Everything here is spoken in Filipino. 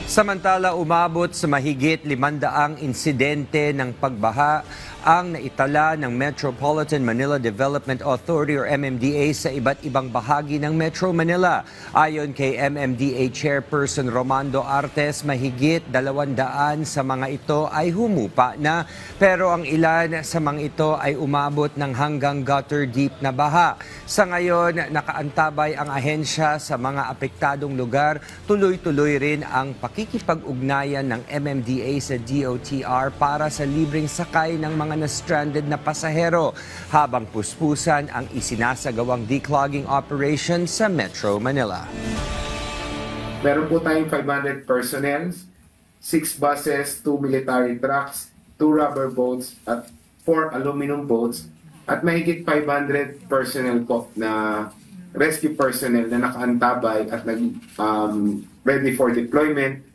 Samantala, umabot sa mahigit 500 insidente ng pagbaha ang naitala ng Metropolitan Manila Development Authority or MMDA sa iba't ibang bahagi ng Metro Manila. Ayon kay MMDA Chairperson Romando Artes, mahigit 200 sa mga ito ay humupa na, pero ang ilan sa mga ito ay umabot ng hanggang gutter deep na baha. Sa ngayon, nakaantabay ang ahensya sa mga apektadong lugar. Tuloy-tuloy rin ang pakikipag-ugnayan ng MMDA sa DOTR para sa libreng sakay ng mga na-stranded na pasahero habang puspusan ang isinasagawang declogging operation sa Metro Manila. Meron po tayong 500 personnel, 6 buses, 2 military trucks, 2 rubber boats at 4 aluminum boats at mahigit 500 personnel po na rescue personnel na nakaantabay at ready for deployment